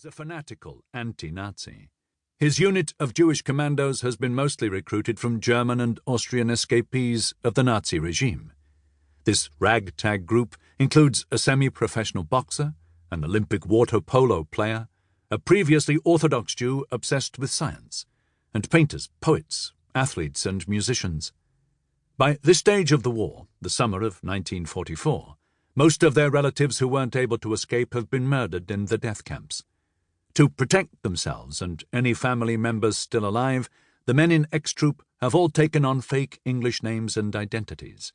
is a fanatical anti-Nazi. His unit of Jewish commandos has been mostly recruited from German and Austrian escapees of the Nazi regime. This ragtag group includes a semi-professional boxer, an Olympic water polo player, a previously Orthodox Jew obsessed with science, and painters, poets, athletes, and musicians. By this stage of the war, the summer of 1944, most of their relatives who weren't able to escape have been murdered in the death camps. To protect themselves and any family members still alive, the men in X Troop have all taken on fake English names and identities.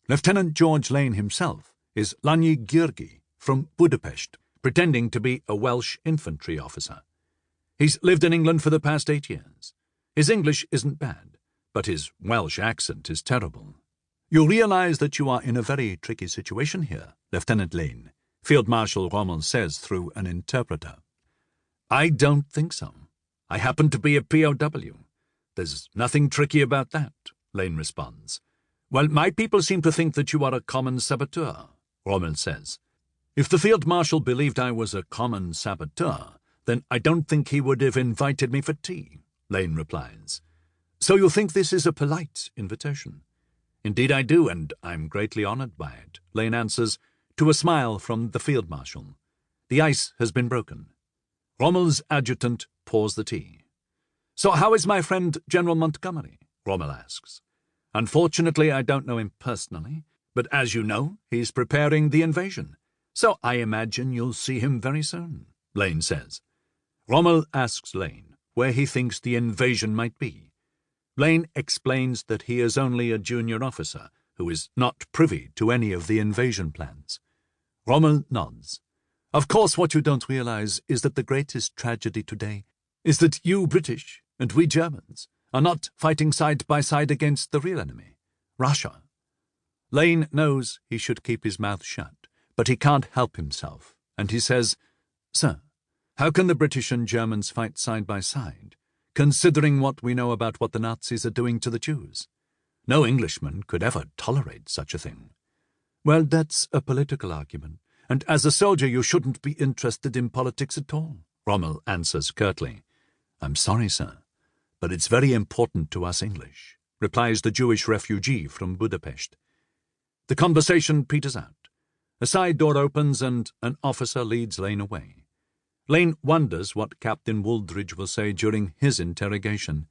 Lieutenant George Lane himself is Lanyi György from Budapest, pretending to be a Welsh infantry officer. He's lived in England for the past 8 years. His English isn't bad, but his Welsh accent is terrible. "You realize that you are in a very tricky situation here, Lieutenant Lane," Field Marshal Rommel says through an interpreter. "I don't think so. I happen to be a POW. There's nothing tricky about that," Lane responds. "Well, my people seem to think that you are a common saboteur," Rommel says. "If the Field Marshal believed I was a common saboteur, then I don't think he would have invited me for tea," Lane replies. "So you think this is a polite invitation?" "Indeed I do, and I'm greatly honored by it," Lane answers, to a smile from the Field Marshal. The ice has been broken. Rommel's adjutant pours the tea. "So how is my friend General Montgomery?" Rommel asks. "Unfortunately, I don't know him personally, but as you know, he's preparing the invasion. So I imagine you'll see him very soon," Lane says. Rommel asks Lane where he thinks the invasion might be. Lane explains that he is only a junior officer who is not privy to any of the invasion plans. Rommel nods. "Of course, what you don't realize is that the greatest tragedy today is that you British and we Germans are not fighting side by side against the real enemy, Russia." Lane knows he should keep his mouth shut, but he can't help himself, and he says, "Sir, how can the British and Germans fight side by side, considering what we know about what the Nazis are doing to the Jews? No Englishman could ever tolerate such a thing." "Well, that's a political argument, and as a soldier you shouldn't be interested in politics at all," Rommel answers curtly. "I'm sorry, sir, but it's very important to us English," replies the Jewish refugee from Budapest. The conversation peters out. A side door opens and an officer leads Lane away. Lane wonders what Captain Wooldridge will say during his interrogation.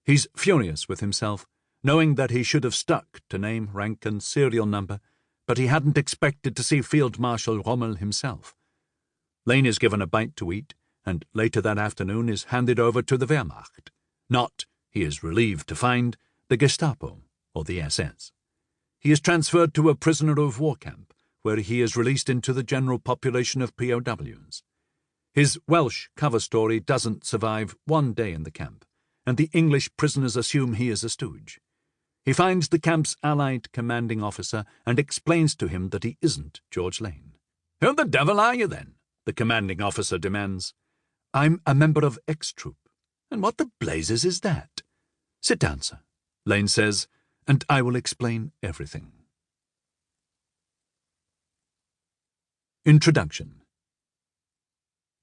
He's furious with himself, knowing that he should have stuck to name, rank, and serial number, but he hadn't expected to see Field Marshal Rommel himself. Lane is given a bite to eat, and later that afternoon is handed over to the Wehrmacht. Not, he is relieved to find, the Gestapo or the SS. He is transferred to a prisoner of war camp, where he is released into the general population of POWs. His Welsh cover story doesn't survive 1 day in the camp, and the English prisoners assume he is a stooge. He finds the camp's Allied commanding officer and explains to him that he isn't George Lane. "Who the devil are you, then?" the commanding officer demands. "I'm a member of X Troop." "And what the blazes is that?" "Sit down, sir," Lane says, "and I will explain everything." Introduction.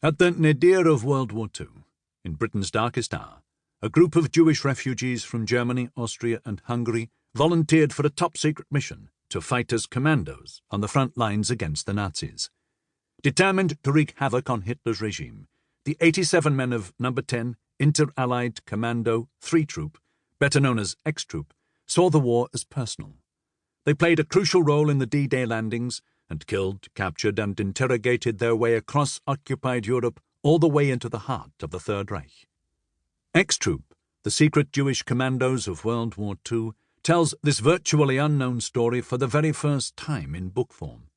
At the nadir of World War II, in Britain's darkest hour, a group of Jewish refugees from Germany, Austria, and Hungary volunteered for a top-secret mission to fight as commandos on the front lines against the Nazis. Determined to wreak havoc on Hitler's regime, the 87 men of No. 10 Inter-Allied Commando 3 Troop, better known as X Troop, saw the war as personal. They played a crucial role in the D-Day landings and killed, captured, and interrogated their way across occupied Europe all the way into the heart of the Third Reich. X Troop, the secret Jewish commandos of World War II, tells this virtually unknown story for the very first time in book form.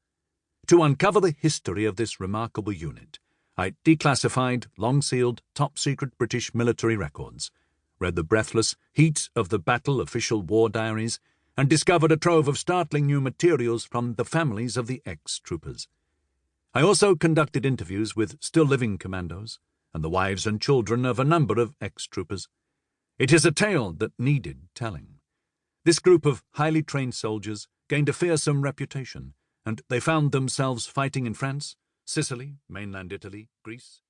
To uncover the history of this remarkable unit, I declassified, long-sealed, top-secret British military records, read the breathless heat of the battle official war diaries, and discovered a trove of startling new materials from the families of the ex-troopers. I also conducted interviews with still-living commandos and the wives and children of a number of ex-troopers. It is a tale that needed telling. This group of highly trained soldiers gained a fearsome reputation, and they found themselves fighting in France, Sicily, mainland Italy, Greece,